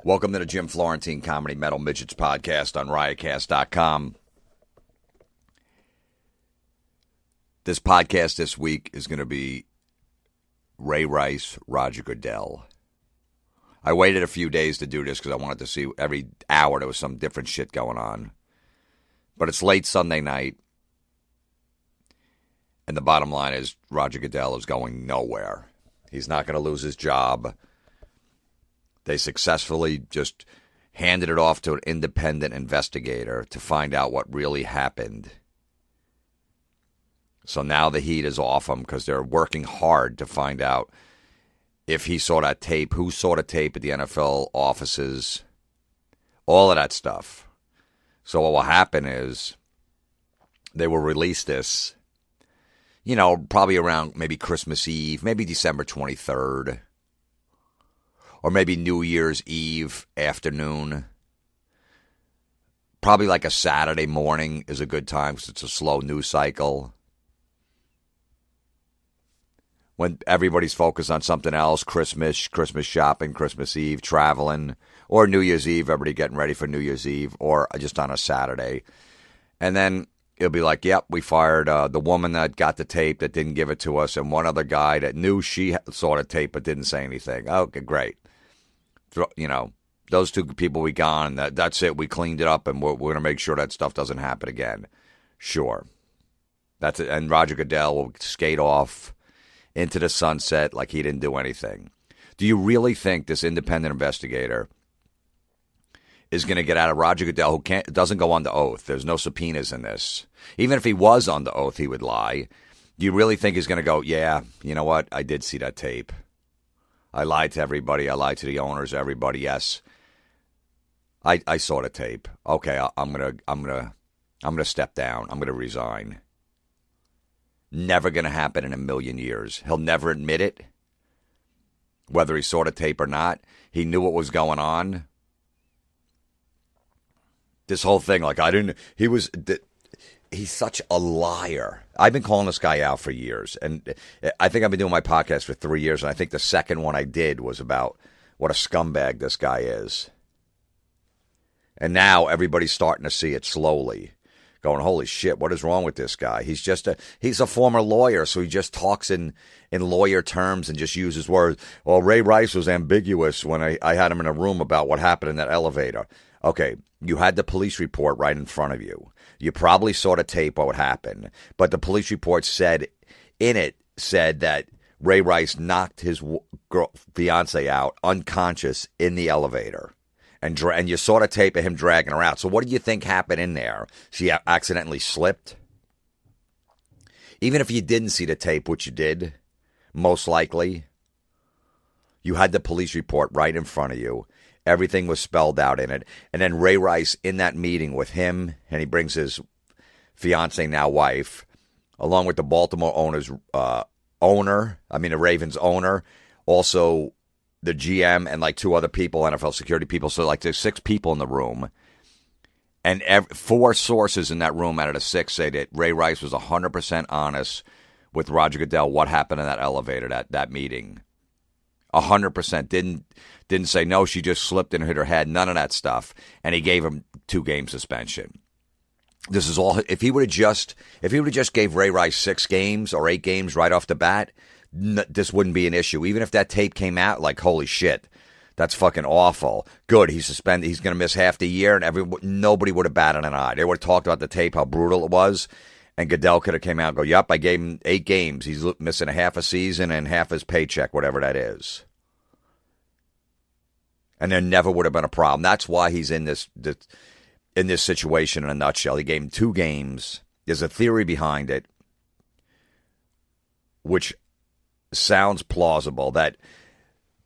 Welcome to the Jim Florentine Comedy Metal Midgets podcast on riotcast.com. This podcast this week is going to be Ray Rice, Roger Goodell. I waited a few days to do this because I wanted to see every hour there was some different shit going on. But it's late Sunday night, and the bottom line is Roger Goodell is going nowhere. He's not going to lose his job. They successfully just handed it off to an independent investigator to find out what really happened. So now the heat is off him because they're working hard to find out if he saw that tape, who saw the tape at the NFL offices, all of that stuff. So what will happen is they will release this, probably around maybe Christmas Eve, maybe December 23rd. Or maybe New Year's Eve afternoon. Probably like a Saturday morning is a good time because it's a slow news cycle. When everybody's focused on something else, Christmas shopping, Christmas Eve, traveling, or New Year's Eve, everybody getting ready for New Year's Eve, or just on a Saturday. And then it'll be like, yep, we fired the woman that got the tape that didn't give it to us, and one other guy that knew she saw the tape but didn't say anything. Okay, great. Those two people we gone. That's it. We cleaned it up, and we're going to make sure that stuff doesn't happen again. Sure. That's it. And Roger Goodell will skate off into the sunset like he didn't do anything. Do you really think this independent investigator is going to get out of Roger Goodell, who doesn't go under oath? There's no subpoenas in this. Even if he was under oath, he would lie. Do you really think he's going to go, yeah, you know what? I did see that tape. I lied to everybody. I lied to the owners, everybody. Yes. I saw the tape. Okay, I'm gonna step down. I'm gonna resign. Never gonna happen in a million years. He'll never admit it. Whether he saw the tape or not, he knew what was going on. This whole thing, he's such a liar. I've been calling this guy out for years, and I think I've been doing my podcast for 3 years, and I think the second one I did was about what a scumbag this guy is. And now everybody's starting to see it slowly, going, holy shit, what is wrong with this guy? He's a former lawyer, so he just talks in lawyer terms and just uses words. Well, Ray Rice was ambiguous when I had him in a room about what happened in that elevator. Okay, you had the police report right in front of you. You probably saw the tape what happened, but the police report said that Ray Rice knocked his fiance out unconscious in the elevator, and you saw the tape of him dragging her out. So what do you think happened in there? She accidentally slipped? Even if you didn't see the tape, which you did, most likely, you had the police report right in front of you. Everything was spelled out in it. And then Ray Rice, in that meeting with him, and he brings his fiance, now wife, along with the Baltimore the Ravens owner, also the GM and like two other people, NFL security people. So like there's 6 people in the room. And 4 sources in that room out of the 6 say that Ray Rice was 100% honest with Roger Goodell what happened in that elevator, that meeting. 100%. Didn't say, no, she just slipped and hit her head. None of that stuff. And he gave him 2-game suspension. This is all. If he would have just gave Ray Rice 6 games or 8 games right off the bat, this wouldn't be an issue. Even if that tape came out, like, holy shit, that's fucking awful. Good, he's suspended. He's going to miss half the year, and nobody would have batted an eye. They would have talked about the tape, how brutal it was, and Goodell could have came out and go, yep, I gave him 8 games. He's missing a half a season and half his paycheck, whatever that is. And there never would have been a problem. That's why he's in this situation in a nutshell. He gave him 2 games. There's a theory behind it, which sounds plausible, that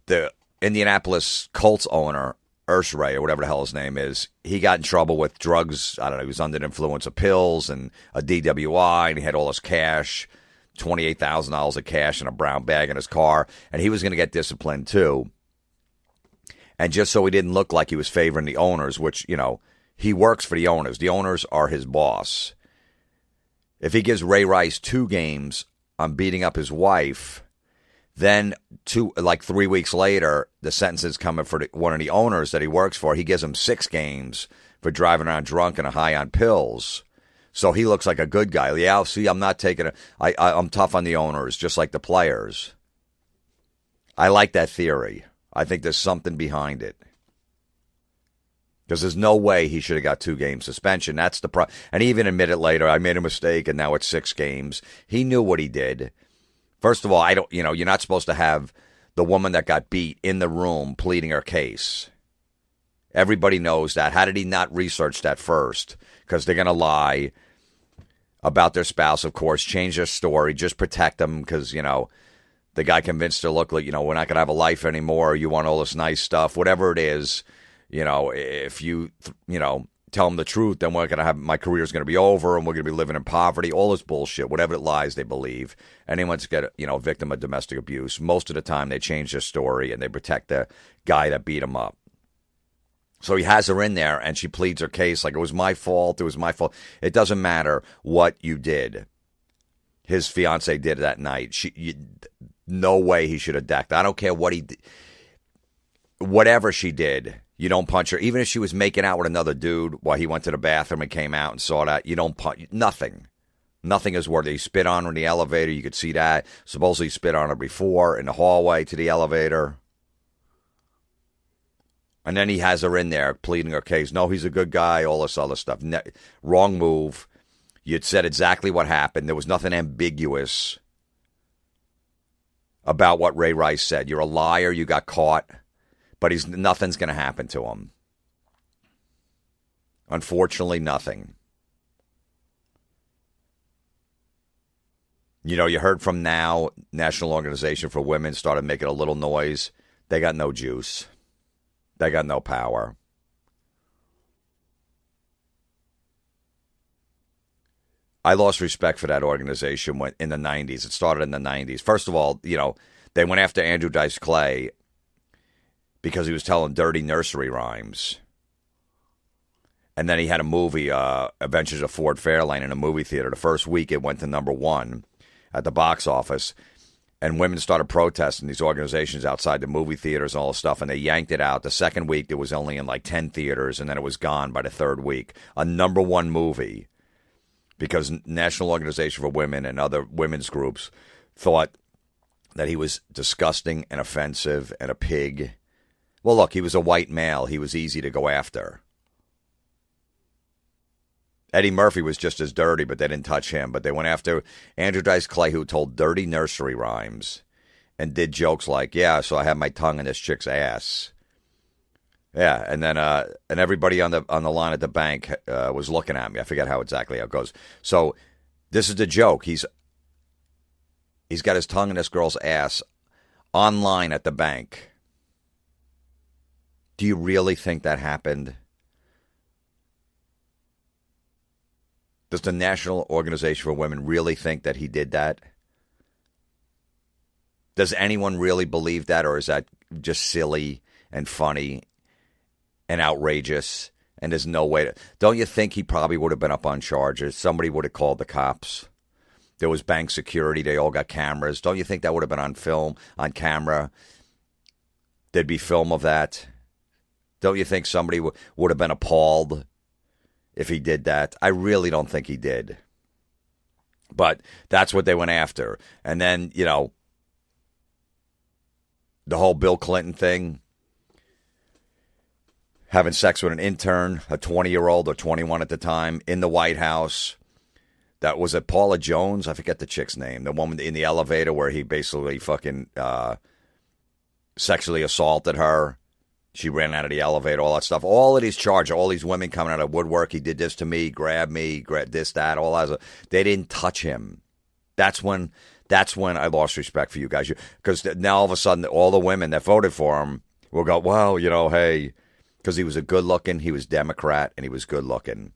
the Indianapolis Colts owner, Ray, or whatever the hell his name is, he got in trouble with drugs. I don't know, he was under the influence of pills and a DWI, and he had all his cash, $28,000 of cash in a brown bag in his car, and he was going to get disciplined too. And just so he didn't look like he was favoring the owners, which, he works for the owners. The owners are his boss. If he gives Ray Rice 2 games on beating up his wife, Then 3 weeks later, the sentence is coming for one of the owners that he works for. He gives him 6 games for driving around drunk and high on pills. So he looks like a good guy. Yeah, see, I'm not taking it. I'm tough on the owners, just like the players. I like that theory. I think there's something behind it. Because there's no way he should have got 2-game suspension. That's the problem. And he even admitted later, I made a mistake, and now it's 6 games. He knew what he did. First of all, you're not supposed to have the woman that got beat in the room pleading her case. Everybody knows that. How did he not research that first? Because they're going to lie about their spouse, of course, change their story, just protect them because, the guy convinced her, look, we're not going to have a life anymore. You want all this nice stuff, whatever it is. If you tell them the truth, then we're going to have, my career's going to be over and we're going to be living in poverty. All this bullshit, whatever it lies they believe. Anyone's get a victim of domestic abuse. Most of the time they change their story and they protect the guy that beat him up. So he has her in there and she pleads her case like it was my fault. It was my fault. It doesn't matter what you did. His fiance did that night. No way he should have decked. I don't care what he did. Whatever she did. You don't punch her. Even if she was making out with another dude while he went to the bathroom and came out and saw that, you don't punch. Nothing. Nothing is worth it. He spit on her in the elevator. You could see that. Supposedly he spit on her before in the hallway to the elevator. And then he has her in there pleading her case. No, he's a good guy, all this other stuff. Wrong move. You'd said exactly what happened. There was nothing ambiguous about what Ray Rice said. You're a liar. You got caught. But nothing's going to happen to him. Unfortunately, nothing. You heard from NOW, National Organization for Women, started making a little noise. They got no juice. They got no power. I lost respect for that organization in the 90s. It started in the 90s. First of all, they went after Andrew Dice Clay because he was telling dirty nursery rhymes. And then he had a movie, Adventures of Ford Fairlane, in a movie theater. The first week it went to #1 at the box office. And women started protesting these organizations outside the movie theaters and all this stuff, and they yanked it out. The second week it was only in 10 theaters, and then it was gone by the third week. A #1 movie. Because National Organization for Women and other women's groups thought that he was disgusting and offensive and a pig. Well, look, he was a white male. He was easy to go after. Eddie Murphy was just as dirty, but they didn't touch him. But they went after Andrew Dice Clay, who told dirty nursery rhymes and did jokes like, yeah, so I had my tongue in this chick's ass. Yeah, and then and everybody on the line at the bank was looking at me. I forget how it goes. So this is the joke. He's got his tongue in this girl's ass online at the bank. Do you really think that happened? Does the National Organization for Women really think that he did that? Does anyone really believe that, or is that just silly and funny and outrageous? And there's no way to... Don't you think he probably would have been up on charges? Somebody would have called the cops. There was bank security. They all got cameras. Don't you think that would have been on film, on camera? There'd be film of that. Don't you think somebody would have been appalled if he did that? I really don't think he did. But that's what they went after. And then, the whole Bill Clinton thing, having sex with an intern, a 20-year-old or 21 at the time, in the White House. That was it Paula Jones? I forget the chick's name. The woman in the elevator where he basically fucking sexually assaulted her. She ran out of the elevator, all that stuff. All of these charges, all these women coming out of woodwork. He did this to me, grabbed me, this, that, all that. They didn't touch him. That's when I lost respect for you guys. Because now all of a sudden, all the women that voted for him will go, well, hey, because he was he was Democrat, and he was good looking.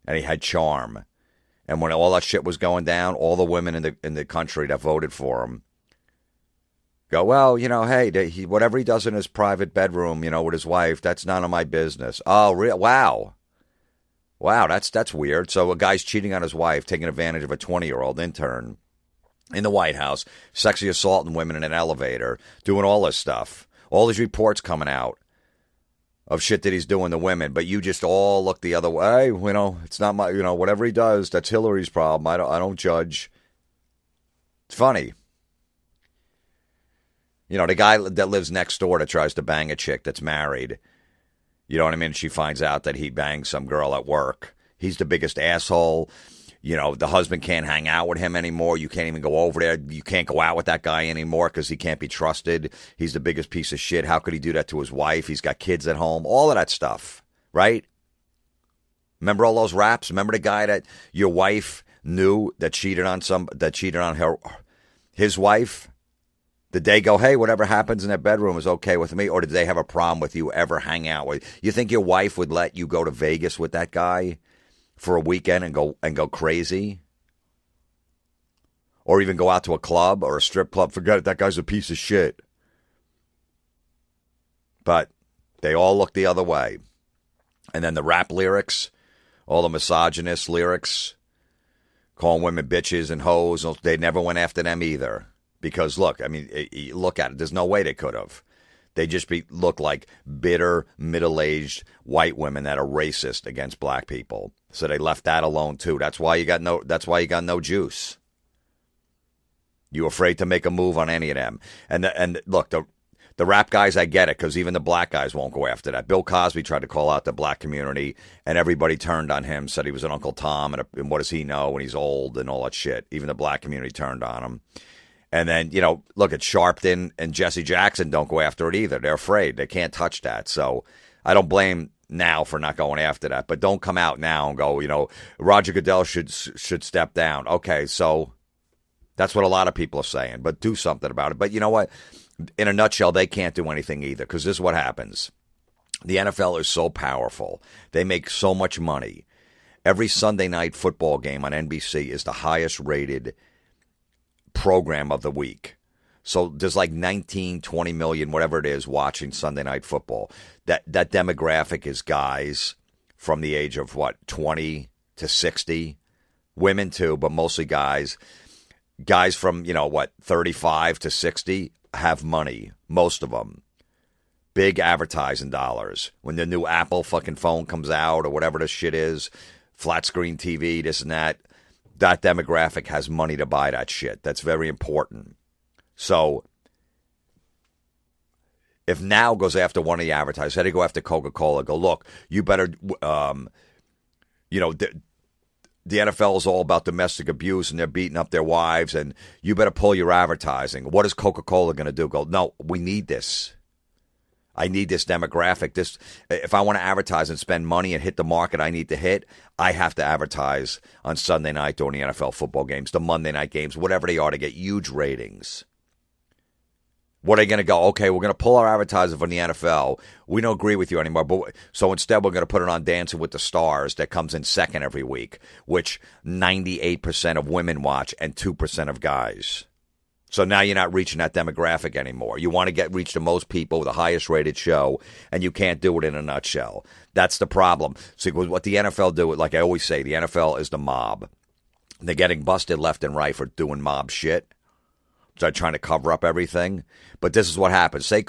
And he had charm. And when all that shit was going down, all the women in the country that voted for him go, well, hey, whatever he does in his private bedroom, with his wife, that's none of my business. Oh, wow. Wow, that's weird. So a guy's cheating on his wife, taking advantage of a 20-year-old intern. in the White House, sexually assaulting women in an elevator, doing all this stuff. All these reports coming out of shit that he's doing to women, but you just all look the other way. It's not my, whatever he does, that's Hillary's problem. I don't judge. It's funny. The guy that lives next door that tries to bang a chick that's married, you know what I mean? She finds out that he banged some girl at work. He's the biggest asshole. The husband can't hang out with him anymore. You can't even go over there. You can't go out with that guy anymore because he can't be trusted. He's the biggest piece of shit. How could he do that to his wife? He's got kids at home. All of that stuff, right? Remember all those raps? Remember the guy that your wife knew that cheated on his wife? Did they go, hey, whatever happens in that bedroom is okay with me? Or did they have a problem with you ever hang out with? You think your wife would let you go to Vegas with that guy for a weekend and go crazy? Or even go out to a club or a strip club? Forget it, that guy's a piece of shit. But they all look the other way. And then the rap lyrics, all the misogynist lyrics, calling women bitches and hoes, they never went after them either. Because, look, look at it. There's no way they could have. They just look like bitter, middle-aged white women that are racist against black people. So they left that alone, too. That's why you got no juice. You afraid to make a move on any of them. And look, the rap guys, I get it, because even the black guys won't go after that. Bill Cosby tried to call out the black community, and everybody turned on him, said he was an Uncle Tom, and what does he know, and he's old, and all that shit. Even the black community turned on him. And then, look at Sharpton and Jesse Jackson don't go after it either. They're afraid. They can't touch that. So I don't blame now for not going after that. But don't come out now and go, Roger Goodell should step down. Okay, so that's what a lot of people are saying. But do something about it. But you know what? In a nutshell, they can't do anything either, because this is what happens. The NFL is so powerful. They make so much money. Every Sunday night football game on NBC is the highest rated program of the week. So there's like 19, 20 million, whatever it is, watching Sunday night football. That demographic is guys from the age of 20 to 60, women too, but mostly guys. Guys from 35 to 60 have money, most of them. Big advertising dollars. When the new Apple fucking phone comes out or whatever the shit is, flat screen TV, this and that. That demographic has money to buy that shit. That's very important. So if Now goes after one of the advertisers, say they go after Coca-Cola, go, look, you better, the NFL is all about domestic abuse and they're beating up their wives and you better pull your advertising. What is Coca-Cola going to do? Go, no, we need this. I need this demographic. If I want to advertise and spend money and hit the market I need to hit, I have to advertise on Sunday night during the NFL football games, the Monday night games, whatever they are, to get huge ratings. What are they going to go? Okay, we're going to pull our advertising from the NFL. We don't agree with you anymore. So instead, we're going to put it on Dancing with the Stars that comes in second every week, which 98% of women watch and 2% of guys. So now you're not reaching that demographic anymore. You want to reach the most people with the highest rated show, and you can't do it in a nutshell. That's the problem. So what the NFL do, like I always say, the NFL is the mob. They're getting busted left and right for doing mob shit. They're trying to cover up everything. But this is what happens. Say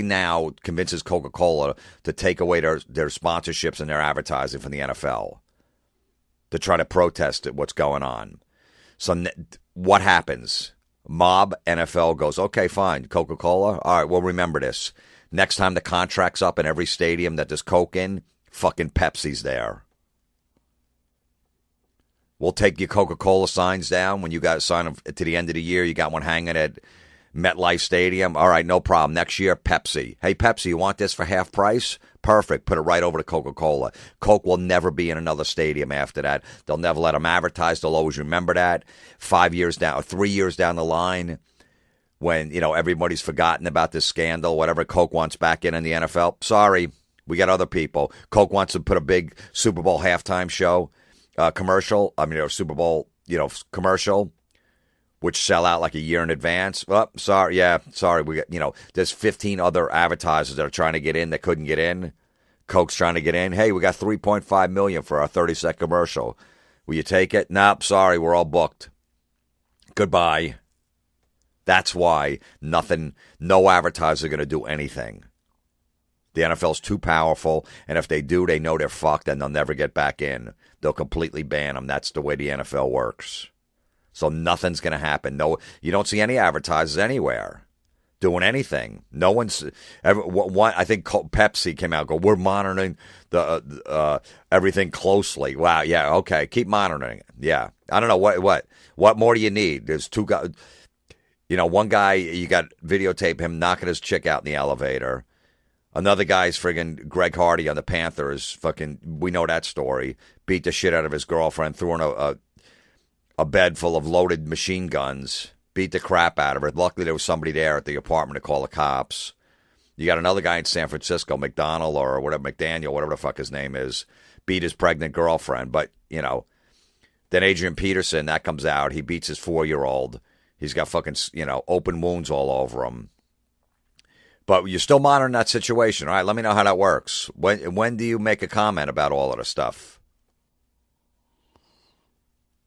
Now convinces Coca-Cola to take away their sponsorships and their advertising from the NFL to try to protest what's going on. So what happens? Mob NFL goes, okay, fine, Coca-Cola. All right, we'll remember this. Next time the contract's up in every stadium that there's Coke in, fucking Pepsi's there. We'll take your Coca-Cola signs down when you got to sign them to the end of the year. You got one hanging at MetLife Stadium. All right, no problem. Next year, Pepsi. Hey, Pepsi, you want this for half price? Perfect. Put it right over to Coca-Cola. Coke will never be in another stadium after that. They'll never let them advertise. They'll always remember that. 3 years down the line, when everybody's forgotten about this scandal, whatever, Coke wants back in the NFL. Sorry, we got other people. Coke wants to put a big Super Bowl halftime show commercial. Super Bowl commercial, which sell out like a year in advance. Oh, sorry. We got, there's 15 other advertisers that are trying to get in that couldn't get in. Coke's trying to get in. Hey, we got $3.5 million for our 30-second commercial. Will you take it? Nope, sorry, we're all booked. Goodbye. That's why no advertiser going to do anything. The NFL's too powerful, and if they do, they know they're fucked, and they'll never get back in. They'll completely ban them. That's the way the NFL works. So nothing's going to happen. No, you don't see any advertisers anywhere doing anything. No one's ever. I think Pepsi came out and go, we're monitoring the everything closely. Wow, yeah, okay, keep monitoring it. Yeah, I don't know what more do you need? There's two guys. One guy, you got videotape him knocking his chick out in the elevator. Another guy's friggin' Greg Hardy on the Panthers. Fucking, we know that story. Beat the shit out of his girlfriend, threw in a bed full of loaded machine guns. Beat the crap out of her. Luckily, there was somebody there at the apartment to call the cops. You got another guy in San Francisco, McDaniel, whatever the fuck his name is, beat his pregnant girlfriend. But, then Adrian Peterson, that comes out. He beats his 4-year-old. He's got fucking, open wounds all over him. But you're still monitoring that situation. All right, let me know how that works. When do you make a comment about all of the stuff?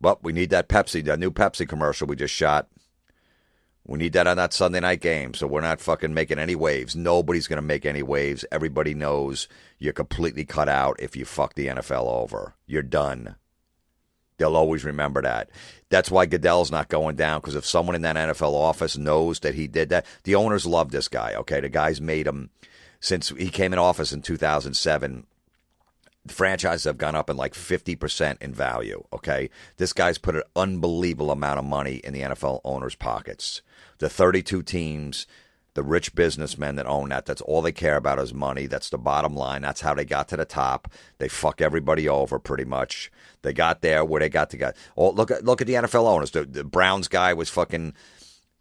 Well, we need that new Pepsi commercial we just shot. We need that on that Sunday night game, so we're not fucking making any waves. Nobody's going to make any waves. Everybody knows you're completely cut out if you fuck the NFL over. You're done. They'll always remember that. That's why Goodell's not going down, because if someone in that NFL office knows that he did that, the owners love this guy, okay? The guy's made him, since he came in office in 2007, the franchises have gone up in like 50% in value, okay? This guy's put an unbelievable amount of money in the NFL owners' pockets. The 32 teams, the rich businessmen that own that's all they care about is money. That's the bottom line. That's how they got to the top. They fuck everybody over pretty much. They got there where they got to get. Oh, look at the NFL owners. The Browns guy was fucking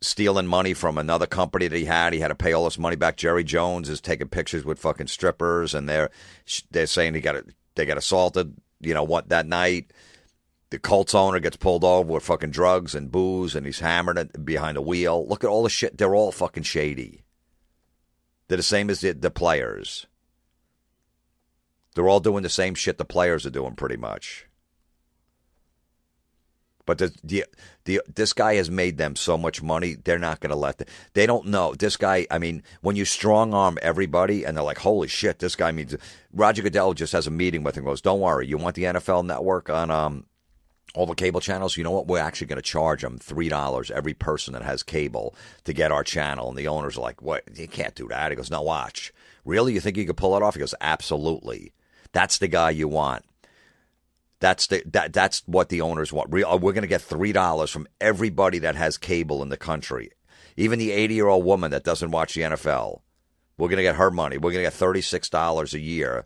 stealing money from another company that he had. He had to pay all this money back. Jerry Jones is taking pictures with fucking strippers, and they're saying they got assaulted. That night. The Colts owner gets pulled over with fucking drugs and booze, and he's hammered behind the wheel. Look at all the shit. They're all fucking shady. They're the same as the players. They're all doing the same shit the players are doing pretty much. But this guy has made them so much money, they're not going to let them. They don't know. This guy, when you strong-arm everybody, and they're like, holy shit, this guy means. Roger Goodell just has a meeting with him and goes, don't worry, you want the NFL Network on all the cable channels? You know what? We're actually going to charge them $3 every person that has cable to get our channel. And the owners are like, what? You can't do that. He goes, no, watch. Really? You think you could pull it off? He goes, absolutely. That's the guy you want. That's what the owners want. We're going to get $3 from everybody that has cable in the country. Even the 80-year-old woman that doesn't watch the NFL. We're going to get her money. We're going to get $36 a year.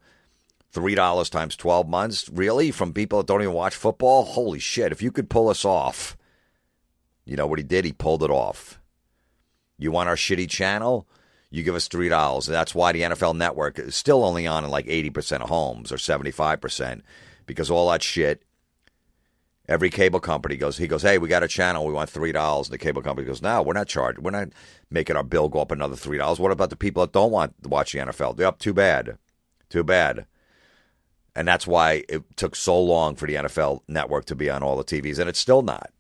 $3 times 12 months? Really? From people that don't even watch football? Holy shit. If you could pull us off. You know what he did? He pulled it off. You want our shitty channel? You give us $3. And that's why the NFL Network is still only on in like 80% of homes or 75%. Because all that shit, every cable company goes, hey, we got a channel, we want $3. And the cable company goes, no, we're not charging. We're not making our bill go up another $3. What about the people that don't want to watch the NFL? They're up too bad. Too bad. And that's why it took so long for the NFL Network to be on all the TVs. And it's still not.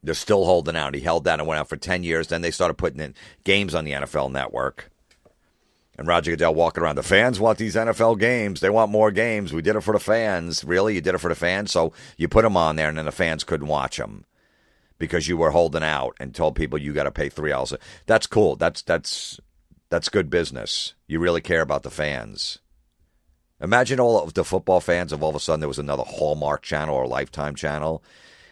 They're still holding out. He held that and went out for 10 years. Then they started putting in games on the NFL Network. And Roger Goodell walking around. The fans want these NFL games. They want more games. We did it for the fans. Really? You did it for the fans? So you put them on there, and then the fans couldn't watch them because you were holding out and told people you got to pay $3. That's cool. That's good business. You really care about the fans. Imagine all of the football fans if all of a sudden there was another Hallmark channel or Lifetime channel,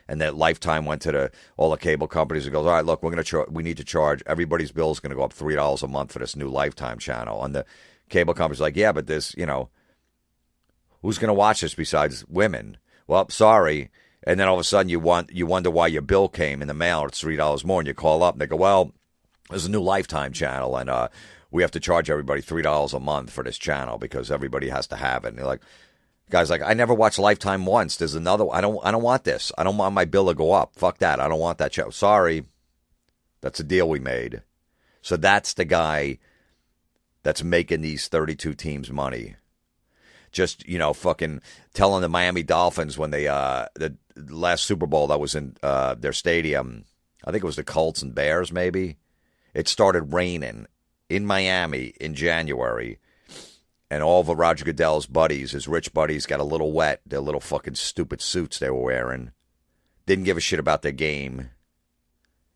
and that Lifetime went to all the cable companies and goes, all right, look, we need to charge. Everybody's bill is going to go up $3 a month for this new Lifetime channel. And the cable company's like, yeah, but this, who's going to watch this besides women? Well, sorry. And then all of a sudden you wonder why your bill came in the mail. It's $3 more, and you call up and they go, well, there's a new Lifetime channel, and we have to charge everybody $3 a month for this channel because everybody has to have it. And they're like, guys, I never watched Lifetime once. There's another. I don't want this. I don't want my bill to go up. Fuck that. I don't want that show. Sorry, that's a deal we made. So that's the guy that's making these 32 teams money. Just fucking telling the Miami Dolphins when they the last Super Bowl that was in their stadium, I think it was the Colts and Bears, maybe. It started raining in Miami in January, and all of Roger Goodell's buddies, his rich buddies, got a little wet. Their little fucking stupid suits they were wearing. Didn't give a shit about their game.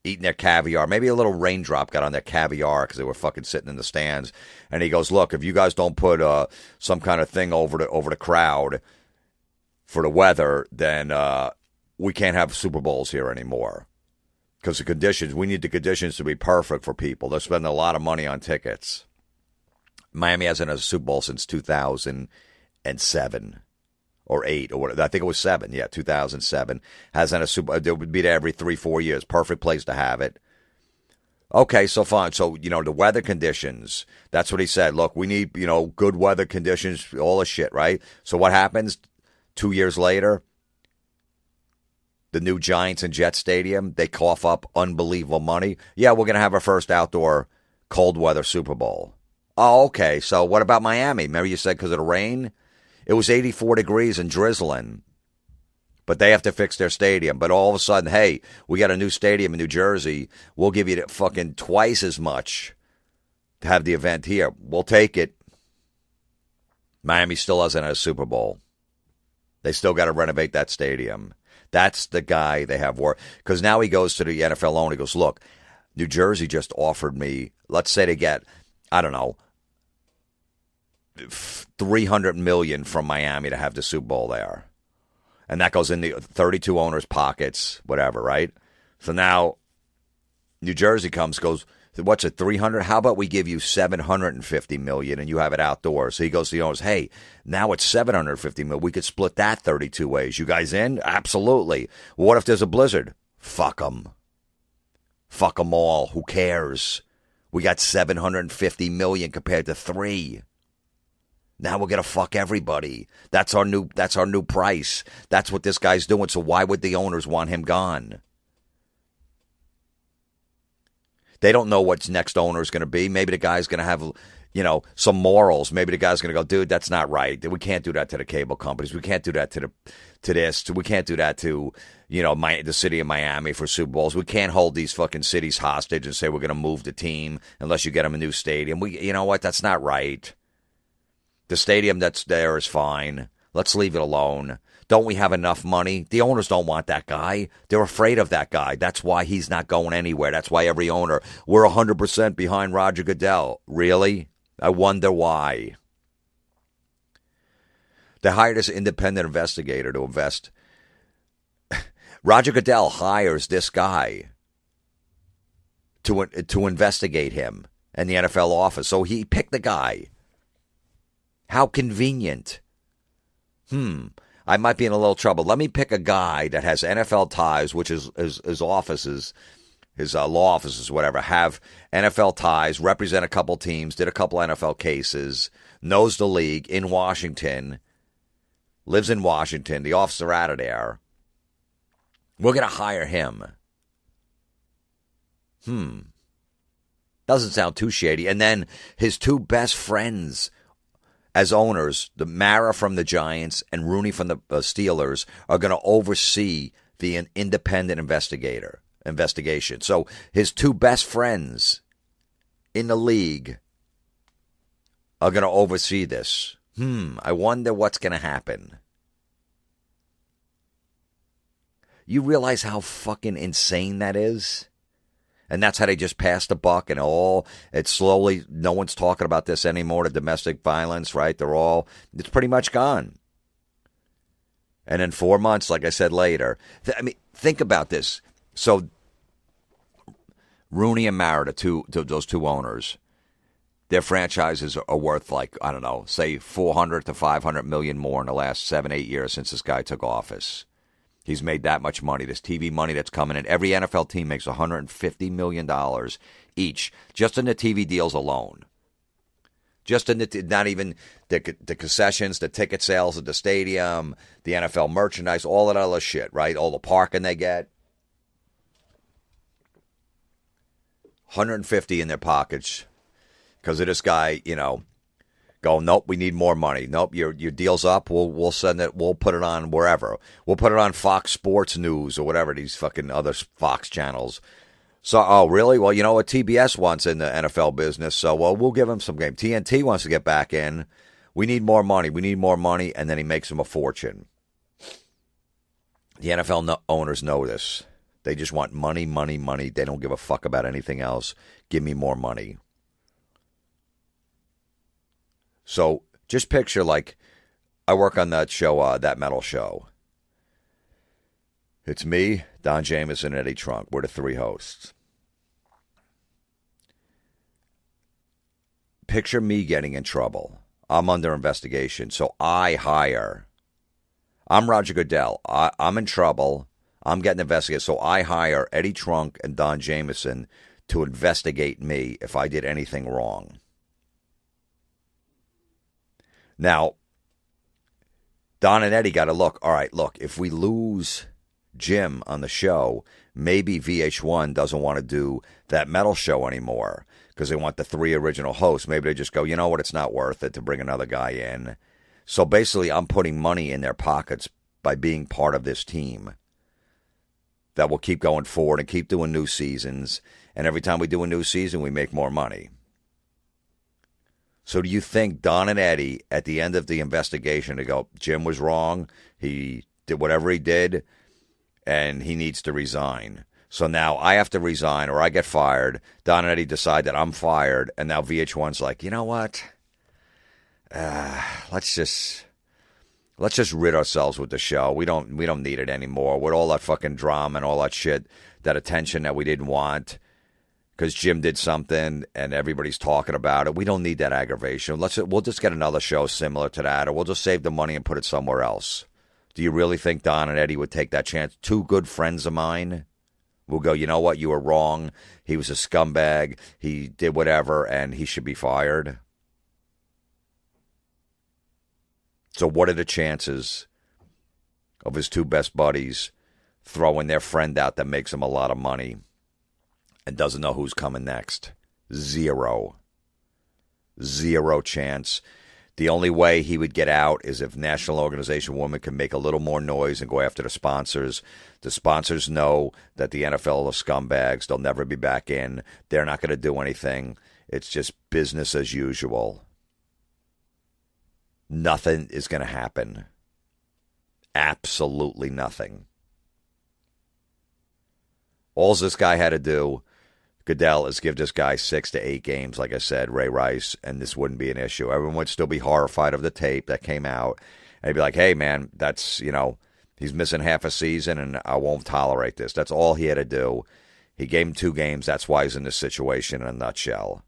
Eating their caviar. Maybe a little raindrop got on their caviar because they were fucking sitting in the stands. And he goes, look, if you guys don't put some kind of thing over the crowd for the weather, then we can't have Super Bowls here anymore. Because the conditions, we need the conditions to be perfect for people. They're spending a lot of money on tickets. Miami hasn't had a Super Bowl since 2007 or 8 or whatever. I think it was 7. Yeah, 2007. Hasn't had a Super Bowl. They would be there every 3-4 years. Perfect place to have it. Okay, so fine. So, the weather conditions, that's what he said. Look, we need, good weather conditions, all this shit, right? So what happens 2 years later? The new Giants and Jets Stadium, they cough up unbelievable money. Yeah, we're going to have our first outdoor cold weather Super Bowl. Oh, okay. So what about Miami? Remember you said because of the rain? It was 84 degrees and drizzling. But they have to fix their stadium. But all of a sudden, hey, we got a new stadium in New Jersey. We'll give you fucking twice as much to have the event here. We'll take it. Miami still hasn't had a Super Bowl. They still got to renovate that stadium. That's the guy they have work. Because now he goes to the NFL owner. He goes, look, New Jersey just offered me, let's say they get, I don't know, $300 million from Miami to have the Super Bowl there. And that goes in the 32 owners' pockets, whatever, right? So now New Jersey goes, what's it, 300? How about we give you $750 million and you have it outdoors? So he goes to the owners, hey, now it's $750 million. We could split that 32 ways. You guys in? Absolutely. What if there's a blizzard? Fuck them. Fuck them all. Who cares? We got $750 million compared to 3. Now we're gonna fuck everybody. That's our new price. That's what this guy's doing. So why would the owners want him gone? They don't know what next owner is going to be. Maybe the guy's going to have, some morals. Maybe the guy's going to go, dude, that's not right. We can't do that to the cable companies. We can't do that to this. We can't do that to, the city of Miami for Super Bowls. We can't hold these fucking cities hostage and say we're going to move the team unless you get them a new stadium. You know what? That's not right. The stadium that's there is fine. Let's leave it alone. Don't we have enough money? The owners don't want that guy. They're afraid of that guy. That's why he's not going anywhere. That's why every owner, we're 100% behind Roger Goodell. Really? I wonder why. They hired this independent investigator to invest. Roger Goodell hires this guy to investigate him in the NFL office. So he picked the guy. How convenient. I might be in a little trouble. Let me pick a guy that has NFL ties, which is his offices, his law offices, whatever, have NFL ties, represent a couple teams, did a couple NFL cases, knows the league in Washington, lives in Washington. The offices are out of there. We're going to hire him. Doesn't sound too shady. And then his two best friends as owners, the Mara from the Giants and Rooney from the Steelers, are going to oversee the independent investigation. So his two best friends in the league are going to oversee this. I wonder what's going to happen. You realize how fucking insane that is? And that's how they just passed the buck and it's slowly, no one's talking about this anymore, the domestic violence, right? It's pretty much gone. And in 4 months, like I said later, think about this. So Rooney and Mara, those two owners, their franchises are worth say 400 to 500 million more in the last 7-8 years since this guy took office. He's made that much money, this TV money that's coming in. Every NFL team makes $150 million each, just in the TV deals alone. Just in not even the concessions, the ticket sales at the stadium, the NFL merchandise, all that other shit, right? All the parking they get. 150 in their pockets because of this guy, go, nope, we need more money. Nope, your deal's up. We'll send it. We'll put it on wherever. We'll put it on Fox Sports News or whatever, these fucking other Fox channels. So, oh, really? Well, you know what? TBS wants in the NFL business, so, well, we'll give him some game. TNT wants to get back in. We need more money. We need more money, and then he makes them a fortune. The NFL owners know this. They just want money, money, money. They don't give a fuck about anything else. Give me more money. So just picture, like, I work on that show, That Metal Show. It's me, Don Jamieson, and Eddie Trunk. We're the three hosts. Picture me getting in trouble. I'm under investigation, so I hire. I'm Roger Goodell. I'm in trouble. I'm getting investigated, so I hire Eddie Trunk and Don Jamieson to investigate me if I did anything wrong. Now, Don and Eddie got to look. All right, look, if we lose Jim on the show, maybe VH1 doesn't want to do That Metal Show anymore because they want the three original hosts. Maybe they just go, you know what, it's not worth it to bring another guy in. So basically, I'm putting money in their pockets by being part of this team that will keep going forward and keep doing new seasons. And every time we do a new season, we make more money. So do you think Don and Eddie, at the end of the investigation, to go, Jim was wrong, he did whatever he did, and he needs to resign. So now I have to resign or I get fired. Don and Eddie decide that I'm fired, and now VH1's like, you know what? Let's just rid ourselves with the show. We don't need it anymore with all that fucking drama and all that shit, that attention that we didn't want because Jim did something and everybody's talking about it. We don't need that aggravation. We'll just get another show similar to that, or we'll just save the money and put it somewhere else. Do you really think Don and Eddie would take that chance? Two good friends of mine will go, you know what? You were wrong. He was a scumbag. He did whatever, and he should be fired. So what are the chances of his two best buddies throwing their friend out that makes him a lot of money and doesn't know who's coming next? Zero. Zero chance. The only way he would get out is if National Organization Women can make a little more noise and go after the sponsors. The sponsors know that the NFL are scumbags. They'll never be back in. They're not going to do anything. It's just business as usual. Nothing is going to happen. Absolutely nothing. All this guy had to do, Goodell, is give this guy 6 to 8 games, like I said, Ray Rice, and this wouldn't be an issue. Everyone would still be horrified of the tape that came out. And they'd be like, hey, man, that's, he's missing half a season, and I won't tolerate this. That's all he had to do. He gave him 2 games. That's why he's in this situation in a nutshell.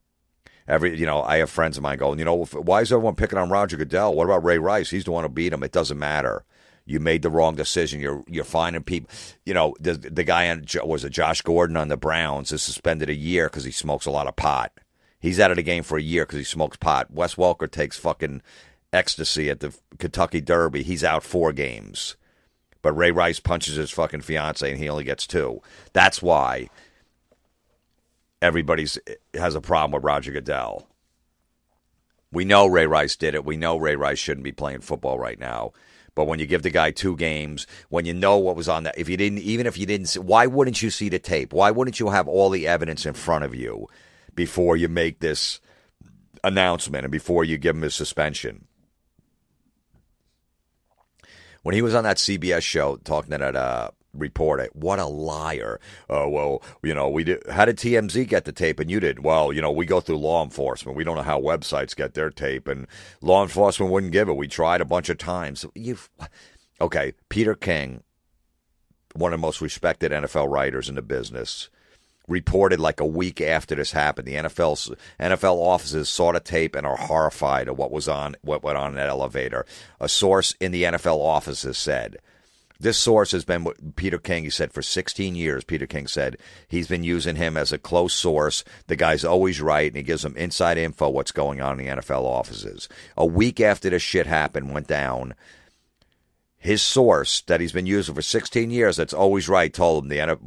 I have friends of mine going, why is everyone picking on Roger Goodell? What about Ray Rice? He's the one who beat him. It doesn't matter. You made the wrong decision. You're finding people. The guy was it Josh Gordon on the Browns is suspended a year because he smokes a lot of pot. He's out of the game for a year because he smokes pot. Wes Welker takes fucking ecstasy at the Kentucky Derby. He's out 4 games. But Ray Rice punches his fucking fiance and he only gets 2. That's why everybody has a problem with Roger Goodell. We know Ray Rice did it. We know Ray Rice shouldn't be playing football right now. But when you give the guy 2 games, when you know what was on that, even if you didn't see, why wouldn't you see the tape? Why wouldn't you have all the evidence in front of you before you make this announcement and before you give him his suspension? When he was on that CBS show talking to that reporter, what a liar. We did. How did TMZ get the tape and you did? Well, we go through law enforcement. We don't know how websites get their tape, and law enforcement wouldn't give it. We tried a bunch of times. Okay, Peter King, one of the most respected NFL writers in the business, reported like a week after this happened. The NFL offices saw the tape and are horrified at what went on in that elevator. A source in the NFL offices said, this source has been with Peter King, he said, for 16 years. Peter King said he's been using him as a close source. The guy's always right, and he gives them inside info what's going on in the NFL offices. A week after this shit happened, went down, his source that he's been using for 16 years, that's always right, told him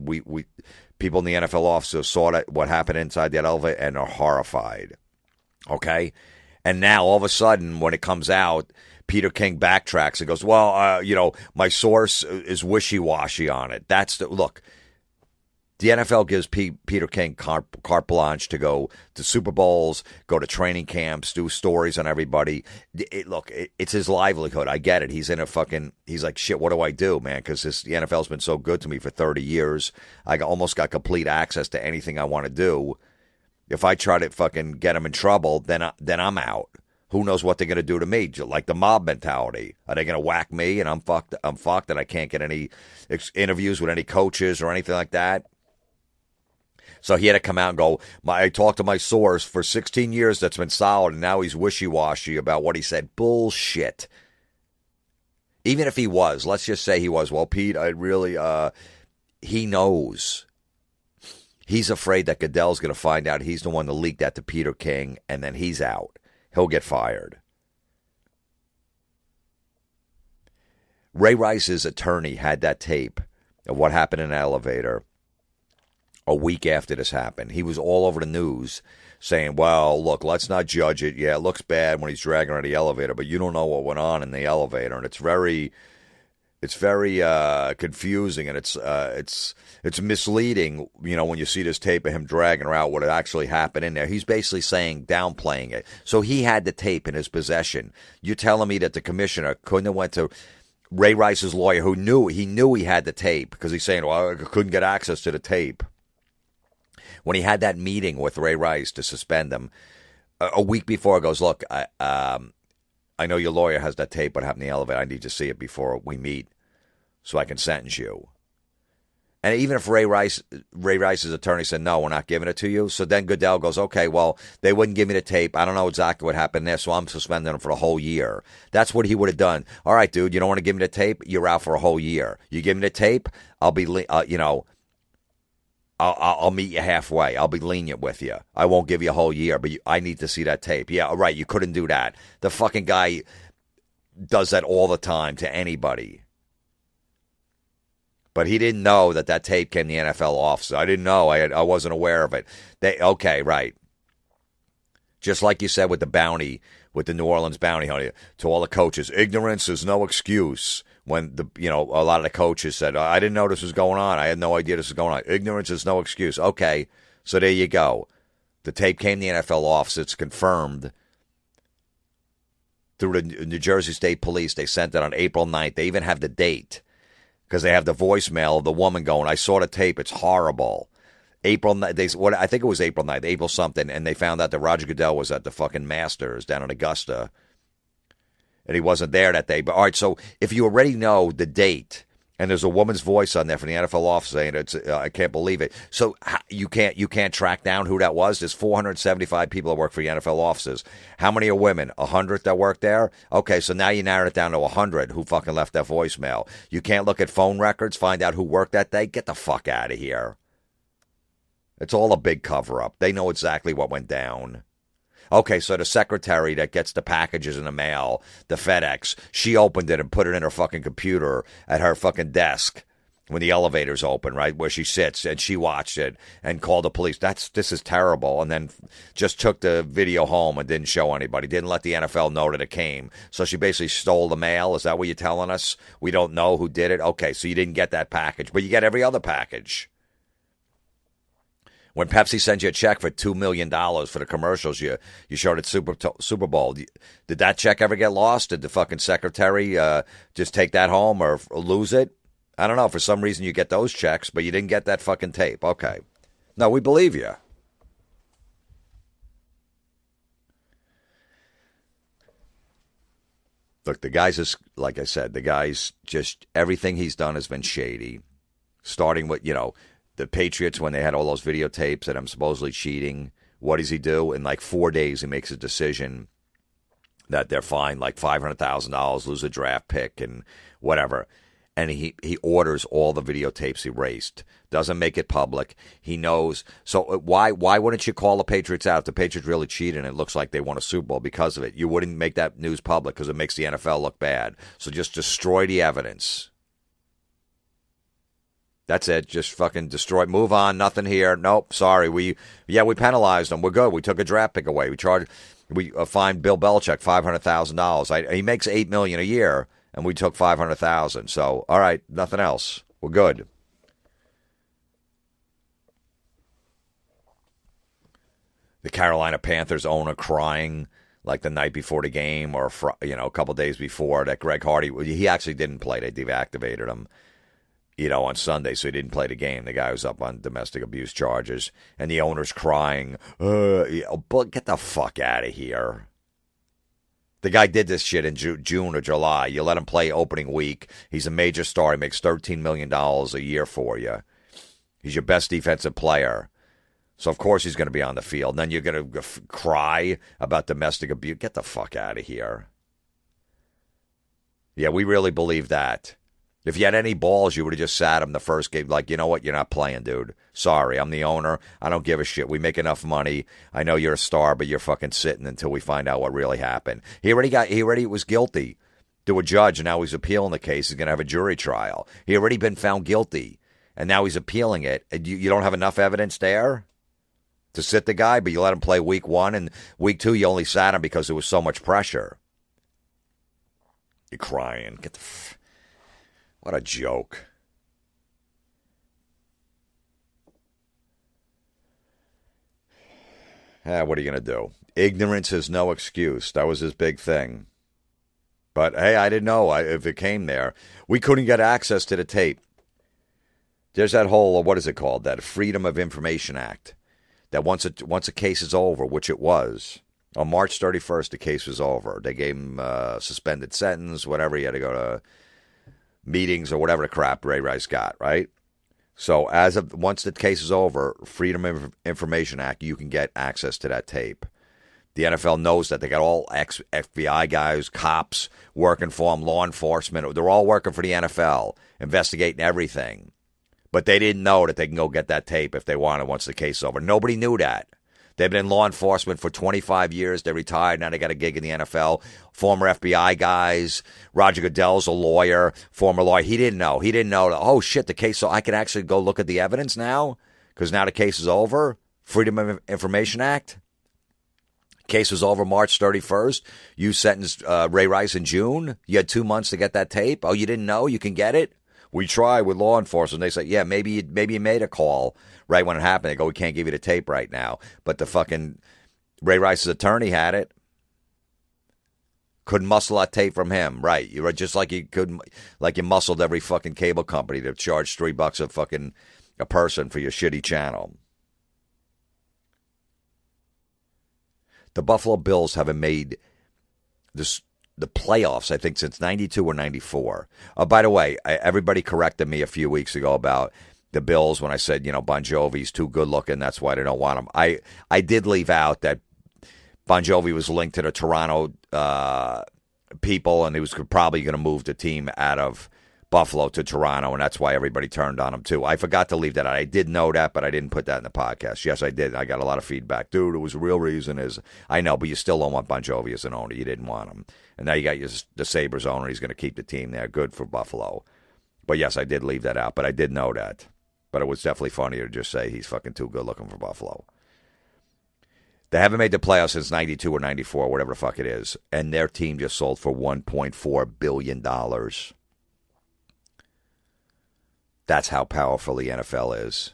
people in the NFL offices saw what happened inside that elevator and are horrified. Okay? And now, all of a sudden, when it comes out, Peter King backtracks and goes, well, my source is wishy-washy on it. Look, the NFL gives Peter King carte blanche to go to Super Bowls, go to training camps, do stories on everybody. It's his livelihood. I get it. He's like, shit, what do I do, man? Because the NFL's been so good to me for 30 years. I almost got complete access to anything I want to do. If I try to fucking get him in trouble, then I'm out. Who knows what they're going to do to me? Like the mob mentality. Are they going to whack me and I'm fucked and I can't get any interviews with any coaches or anything like that? So he had to come out and go, I talked to my source for 16 years that's been solid, and now he's wishy-washy about what he said. Bullshit. Even if he was, let's just say he was, well, Pete, he knows. He's afraid that Goodell's going to find out he's the one that leaked that to Peter King, and then he's out. He'll get fired. Ray Rice's attorney had that tape of what happened in an elevator a week after this happened. He was all over the news saying, well, look, let's not judge it. Yeah, it looks bad when he's dragging her in the elevator, but you don't know what went on in the elevator. And it's very confusing, and it's misleading, when you see this tape of him dragging her out, what had actually happened in there. He's basically saying, downplaying it. So he had the tape in his possession. You're telling me that the commissioner couldn't have went to Ray Rice's lawyer, who knew he had the tape, because he's saying, well, I couldn't get access to the tape. When he had that meeting with Ray Rice to suspend him, a week before, goes, look, I know your lawyer has that tape, what happened in the elevator. I need to see it before we meet so I can sentence you. And even if Ray Rice's attorney said, no, we're not giving it to you, so then Goodell goes, okay, well, they wouldn't give me the tape. I don't know exactly what happened there, so I'm suspending him for a whole year. That's what he would have done. All right, dude, you don't want to give me the tape? You're out for a whole year. You give me the tape, I'll be, I'll meet you halfway. I'll be lenient with you. I won't give you a whole year, but I need to see that tape. Yeah, right, you couldn't do that. The fucking guy does that all the time to anybody. But he didn't know that tape came to the NFL office. I didn't know. I wasn't aware of it. Okay, right. Just like you said with the bounty, with the New Orleans bounty hunter, to all the coaches, ignorance is no excuse. When a lot of the coaches said, I didn't know this was going on. I had no idea this was going on. Ignorance is no excuse. Okay, so there you go. The tape came to the NFL office. It's confirmed through the New Jersey State Police. They sent it on April 9th. They even have the date because they have the voicemail of the woman going, I saw the tape. It's horrible. I think it was April 9th, April something, and they found out that Roger Goodell was at the fucking Masters down in Augusta. And he wasn't there that day. But all right, so if you already know the date, and there's a woman's voice on there from the NFL office saying I can't believe it. So you can't track down who that was. There's 475 people that work for the NFL offices. How many are women? 100 that work there? Okay, so now you narrowed it down to 100 who fucking left that voicemail. You can't look at phone records, find out who worked that day? Get the fuck out of here. It's all a big cover-up. They know exactly what went down. Okay, so the secretary that gets the packages in the mail, the FedEx, she opened it and put it in her fucking computer at her fucking desk when the elevator's open, right, where she sits, and she watched it and called the police. This is terrible, and then just took the video home and didn't show anybody, didn't let the NFL know that it came. So she basically stole the mail. Is that what you're telling us? We don't know who did it? Okay, so you didn't get that package, but you get every other package. When Pepsi sends you a check for $2 million for the commercials you showed at Super Bowl, did that check ever get lost? Did the fucking secretary just take that home or lose it? I don't know. For some reason you get those checks, but you didn't get that fucking tape. Okay. No, we believe you. Look, the guy's like I said, the guy's just, everything he's done has been shady. Starting with, the Patriots, when they had all those videotapes that I'm supposedly cheating, what does he do? In like 4 days, he makes a decision that they're fined like $500,000, lose a draft pick and whatever. And he orders all the videotapes erased. Doesn't make it public. He knows. So why wouldn't you call the Patriots out? If the Patriots really cheated and it looks like they won a Super Bowl because of it, you wouldn't make that news public because it makes the NFL look bad. So just destroy the evidence. That's it. Just fucking destroy. Move on. Nothing here. Nope. Sorry. We penalized them. We're good. We took a draft pick away. We fined Bill Belichick $500,000. He makes $8 million a year, and we took $500,000. So all right, nothing else. We're good. The Carolina Panthers owner crying like the night before the game, or a couple days before, that Greg Hardy, he actually didn't play. They deactivated him, on Sunday, so he didn't play the game. The guy was up on domestic abuse charges, and the owner's crying, but get the fuck out of here. The guy did this shit in June or July. You let him play opening week. He's a major star. He makes $13 million a year for you. He's your best defensive player. So, of course, he's going to be on the field. And then you're going to cry about domestic abuse. Get the fuck out of here. Yeah, we really believe that. If you had any balls, you would have just sat him the first game. Like, you know what? You're not playing, dude. Sorry, I'm the owner. I don't give a shit. We make enough money. I know you're a star, but you're fucking sitting until we find out what really happened. He already was guilty to a judge, and now he's appealing the case. He's going to have a jury trial. He already been found guilty, and now he's appealing it. And you don't have enough evidence there to sit the guy, but you let him play week 1, and week 2 you only sat him because there was so much pressure. You're crying. What a joke. What are you going to do? Ignorance is no excuse. That was his big thing. But, hey, I didn't know if it came there. We couldn't get access to the tape. There's that whole, what is it called? That Freedom of Information Act. That once a case is over, which it was, on March 31st, the case was over. They gave him a suspended sentence, whatever. He had to go to meetings or whatever the crap Ray Rice got, right? So once the case is over, Freedom of Information Act, you can get access to that tape. The NFL knows that. They got all FBI guys, cops working for them, law enforcement. They're all working for the NFL, investigating everything. But they didn't know that they can go get that tape if they want it once the case is over. Nobody knew that. They've been in law enforcement for 25 years. They retired. Now they got a gig in the NFL. Former FBI guys. Roger Goodell's a lawyer, former lawyer. He didn't know. He didn't know. Oh, shit, the case. So I can actually go look at the evidence now because now the case is over. Freedom of Information Act. Case was over March 31st. You sentenced Ray Rice in June. You had 2 months to get that tape. Oh, you didn't know? You can get it? We tried with law enforcement. They said, yeah, maybe you made a call right when it happened. They go, we can't give you the tape right now. But the fucking Ray Rice's attorney had it. Couldn't muscle that tape from him. Right. You're just like you muscled every fucking cable company to charge $3 a person for your shitty channel. The Buffalo Bills haven't made the playoffs, I think, since 92 or 94. By the way, everybody corrected me a few weeks ago about the Bills when I said, Bon Jovi's too good looking. That's why they don't want him. I did leave out that Bon Jovi was linked to the Toronto people, and he was probably going to move the team out of Buffalo to Toronto, and that's why everybody turned on him, too. I forgot to leave that out. I did know that, but I didn't put that in the podcast. Yes, I did. I got a lot of feedback. Dude, it was the real reason is, I know, but you still don't want Bon Jovi as an owner. You didn't want him. And now you got the Sabres owner. He's going to keep the team there. Good for Buffalo. But yes, I did leave that out, but I did know that. But it was definitely funnier to just say he's fucking too good looking for Buffalo. They haven't made the playoffs since 92 or 94, whatever the fuck it is. And their team just sold for $1.4 billion. That's how powerful the NFL is.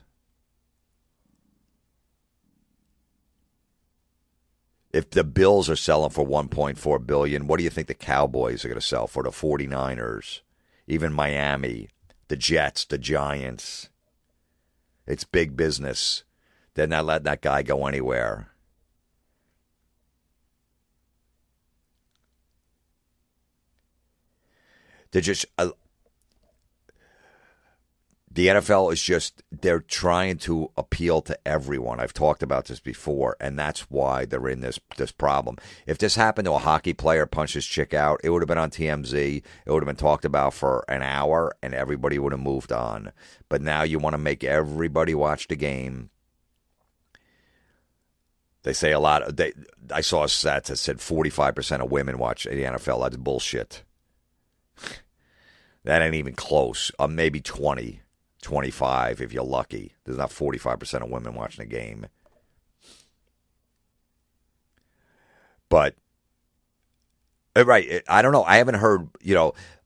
If the Bills are selling for $1.4 billion, what do you think the Cowboys are going to sell for? The 49ers, even Miami, the Jets, the Giants. It's big business. They're not letting that guy go anywhere. They're just... the NFL is just, they're trying to appeal to everyone. I've talked about this before, and that's why they're in this problem. If this happened to a hockey player punch his chick out, it would have been on TMZ. It would have been talked about for an hour, and everybody would have moved on. But now you want to make everybody watch the game. They say a lot. I saw a stat that said 45% of women watch the NFL. That's bullshit. That ain't even close. Maybe 20. 25 if you're lucky. There's not 45% of women watching a game. But, right, I don't know. I haven't heard,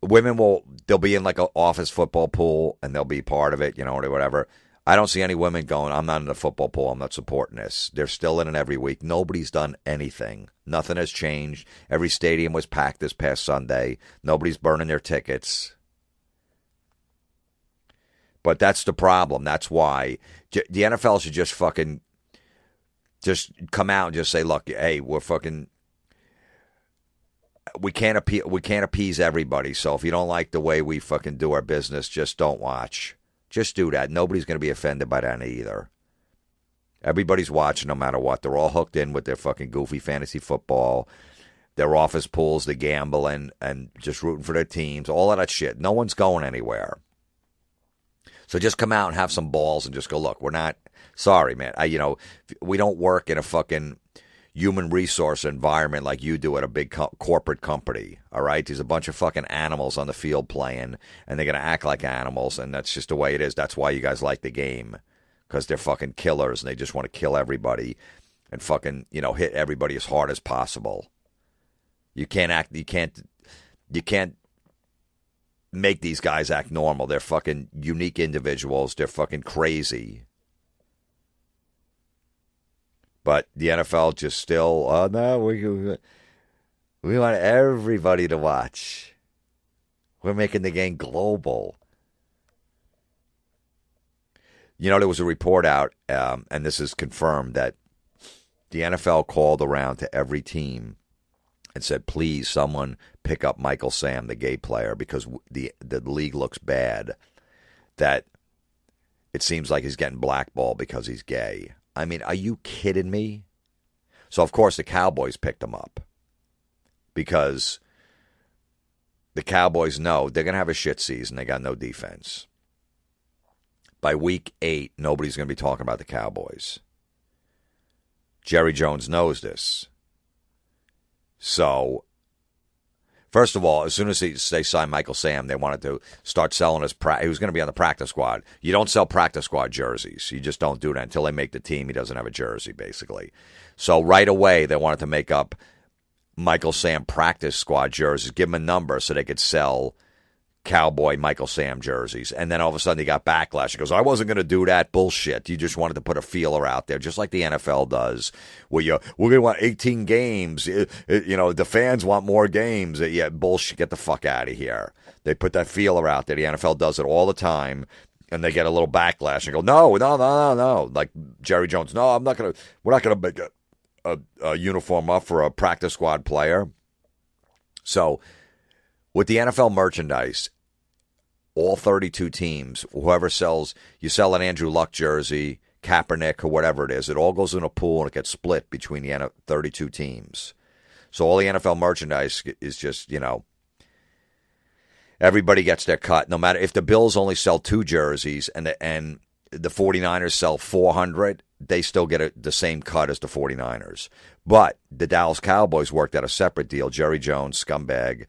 women they'll be in like an office football pool and they'll be part of it, or whatever. I don't see any women going, I'm not in the football pool, I'm not supporting this. They're still in it every week. Nobody's done anything. Nothing has changed. Every stadium was packed this past Sunday. Nobody's burning their tickets. But that's the problem. That's why the NFL should just come out and just say, look, hey, we can't appease everybody. So if you don't like the way we fucking do our business, just don't watch. Just do that. Nobody's going to be offended by that either. Everybody's watching no matter what. They're all hooked in with their fucking goofy fantasy football, their office pools, the gambling, and just rooting for their teams, all of that shit. No one's going anywhere. So just come out and have some balls and just go, look, we're not, sorry, man. We don't work in a fucking human resource environment like you do at a big corporate company, all right? There's a bunch of fucking animals on the field playing, and they're going to act like animals, and that's just the way it is. That's why you guys like the game, because they're fucking killers, and they just want to kill everybody and fucking, hit everybody as hard as possible. You can't make these guys act normal. They're fucking unique individuals. They're fucking crazy. But the NFL just still, no, we want everybody to watch. We're making the game global. There was a report out, and this is confirmed, that the NFL called around to every team and said, please, someone pick up Michael Sam, the gay player, because the league looks bad. That it seems like he's getting blackballed because he's gay. I mean, are you kidding me? So, of course, the Cowboys picked him up because the Cowboys know they're going to have a shit season. They got no defense. By week 8, nobody's going to be talking about the Cowboys. Jerry Jones knows this. So, first of all, as soon as they signed Michael Sam, they wanted to start selling his he was going to be on the practice squad. You don't sell practice squad jerseys. You just don't do that until they make the team. He doesn't have a jersey, basically. So right away, they wanted to make up Michael Sam practice squad jerseys, give him a number so they could sell Cowboy Michael Sam jerseys. And then all of a sudden, he got backlash. He goes, I wasn't going to do that. Bullshit. You just wanted to put a feeler out there, just like the NFL does, where we're going to want 18 games. The fans want more games. Yeah, bullshit. Get the fuck out of here. They put that feeler out there. The NFL does it all the time, and they get a little backlash and go, no. Like Jerry Jones, no, we're not going to make a uniform up for a practice squad player. So with the NFL merchandise, all 32 teams, whoever you sell an Andrew Luck jersey, Kaepernick, or whatever it is, it all goes in a pool and it gets split between the 32 teams. So all the NFL merchandise is just, everybody gets their cut. No matter if the Bills only sell 2 jerseys and the 49ers sell 400, they still get the same cut as the 49ers. But the Dallas Cowboys worked out a separate deal. Jerry Jones, scumbag,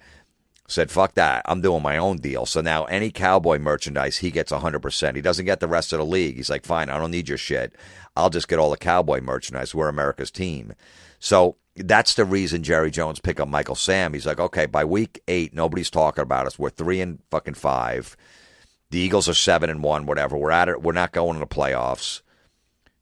said, fuck that, I'm doing my own deal. So now any Cowboy merchandise, he gets 100%. He doesn't get the rest of the league. He's like, fine, I don't need your shit. I'll just get all the Cowboy merchandise. We're America's team. So that's the reason Jerry Jones picked up Michael Sam. He's like, okay, by week 8, nobody's talking about us. We're 3-5. The Eagles are 7-1, whatever. We're at it. We're not going to the playoffs.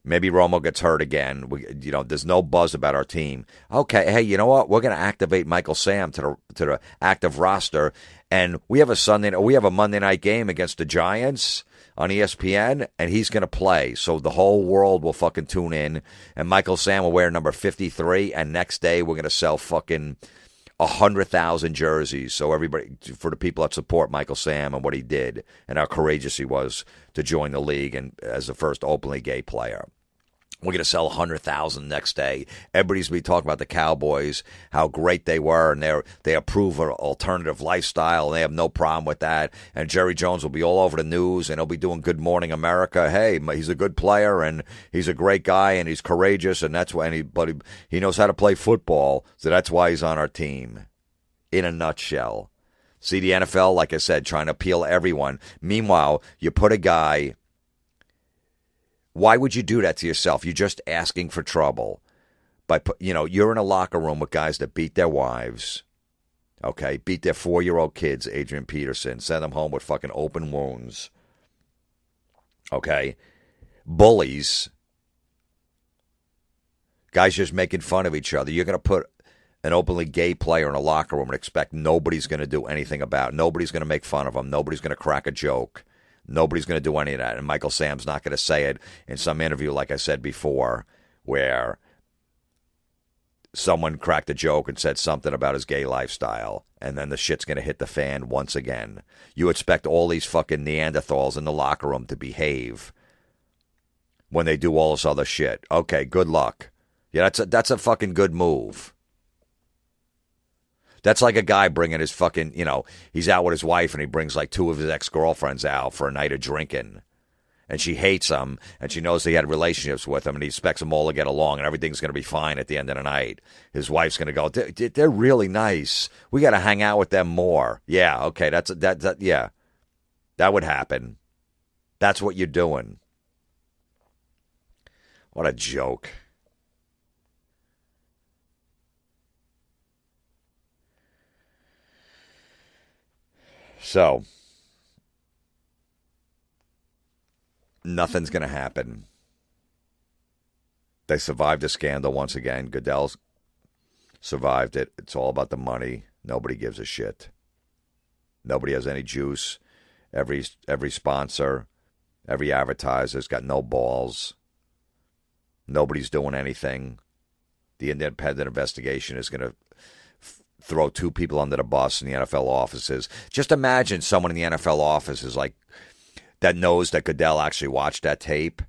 Maybe Romo gets hurt again. There's no buzz about our team. Okay, hey, you know what? We're going to activate Michael Sam to the active roster, and we have a Monday night game against the Giants on ESPN, and he's going to play. So the whole world will fucking tune in, and Michael Sam will wear number 53, and next day we're going to sell fucking 100,000 jerseys. So everybody, for the people that support Michael Sam and what he did and how courageous he was to join the league and as the first openly gay player. We're going to sell 100,000 next day. Everybody's going to be talking about the Cowboys, how great they were, and they approve an alternative lifestyle, and they have no problem with that. And Jerry Jones will be all over the news, and he'll be doing Good Morning America. Hey, he's a good player, and he's a great guy, and he's courageous, and that's why. But he knows how to play football, so that's why he's on our team. In a nutshell. See the NFL, like I said, trying to appeal to everyone. Meanwhile, you put a guy. Why would you do that to yourself? You're just asking for trouble. You're in a locker room with guys that beat their wives. Okay, beat their 4-year-old kids, Adrian Peterson, send them home with fucking open wounds. Okay, bullies. Guys just making fun of each other. You're going to put an openly gay player in a locker room and expect nobody's going to do anything about it. Nobody's going to make fun of him. Nobody's going to crack a joke. Nobody's going to do any of that. And Michael Sam's not going to say it in some interview, like I said before, where someone cracked a joke and said something about his gay lifestyle, and then the shit's going to hit the fan once again. You expect all these fucking Neanderthals in the locker room to behave when they do all this other shit. Okay, good luck. Yeah, that's a fucking good move. That's like a guy bringing his fucking, he's out with his wife and he brings like 2 of his ex-girlfriends out for a night of drinking. And she hates him, and she knows he had relationships with him, and he expects them all to get along, and everything's going to be fine at the end of the night. His wife's going to go, they're really nice. We got to hang out with them more. Yeah, okay, yeah. That would happen. That's what you're doing. What a joke. So, nothing's going to happen. They survived the scandal once again. Goodell survived it. It's all about the money. Nobody gives a shit. Nobody has any juice. Every sponsor, every advertiser's got no balls. Nobody's doing anything. The independent investigation is going to throw 2 people under the bus in the NFL offices. Just imagine someone in the NFL offices that knows that Goodell actually watched that tape.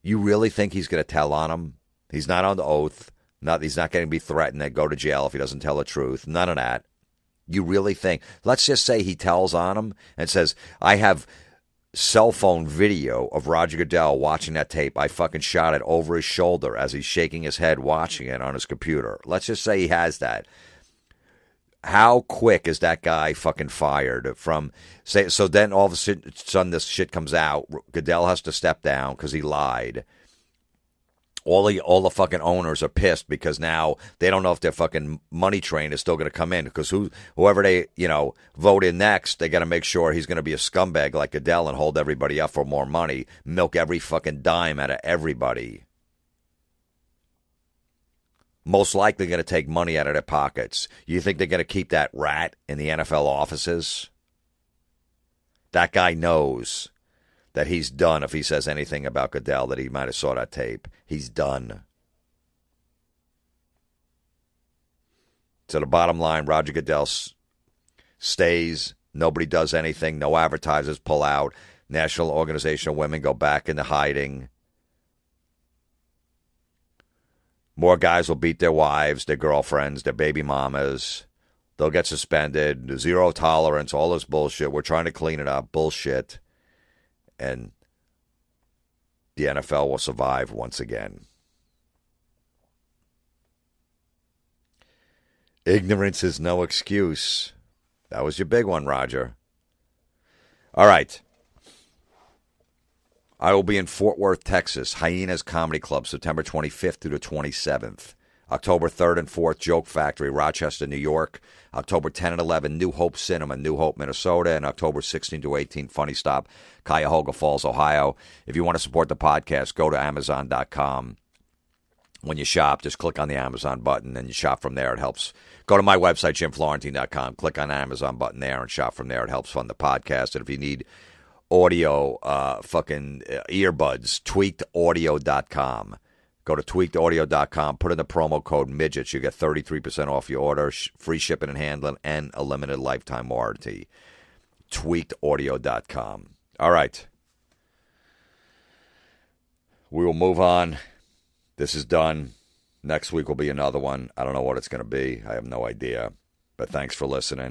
You really think he's going to tell on him? He's not on the oath. He's not going to be threatened to go to jail if he doesn't tell the truth. None of that. You really think? Let's just say he tells on him and says, I have cell phone video of Roger Goodell watching that tape. I fucking shot it over his shoulder as he's shaking his head watching it on his computer. Let's just say he has that. How quick is that guy fucking fired from, say, so then all of a sudden this shit comes out. Goodell has to step down because he lied. All the fucking owners are pissed because now they don't know if their fucking money train is still going to come in, because whoever they, vote in next, they got to make sure he's going to be a scumbag like Goodell and hold everybody up for more money, milk every fucking dime out of everybody. Most likely going to take money out of their pockets. You think they're going to keep that rat in the NFL offices? That guy knows that he's done if he says anything about Goodell, that he might have saw that tape. He's done. So the bottom line, Roger Goodell stays. Nobody does anything. No advertisers pull out. National Organization of Women go back into hiding. More guys will beat their wives, their girlfriends, their baby mamas. They'll get suspended. Zero tolerance, all this bullshit. We're trying to clean it up. Bullshit. And the NFL will survive once again. Ignorance is no excuse. That was your big one, Roger. All right. I will be in Fort Worth, Texas, Hyenas Comedy Club, September 25th through the 27th. October 3rd and 4th, Joke Factory, Rochester, New York. October 10 and 11, New Hope Cinema, New Hope, Minnesota. And October 16 to 18, Funny Stop, Cuyahoga Falls, Ohio. If you want to support the podcast, go to Amazon.com. When you shop, just click on the Amazon button and you shop from there. It helps. Go to my website, JimFlorentine.com. Click on the Amazon button there and shop from there. It helps fund the podcast. And if you need audio, earbuds, tweakedaudio.com. Go to tweakedaudio.com, put in the promo code midgets. You get 33% off your order, free shipping and handling, and a limited lifetime warranty. Tweakedaudio.com. All right. We will move on. This is done. Next week will be another one. I don't know what it's going to be. I have no idea. But thanks for listening.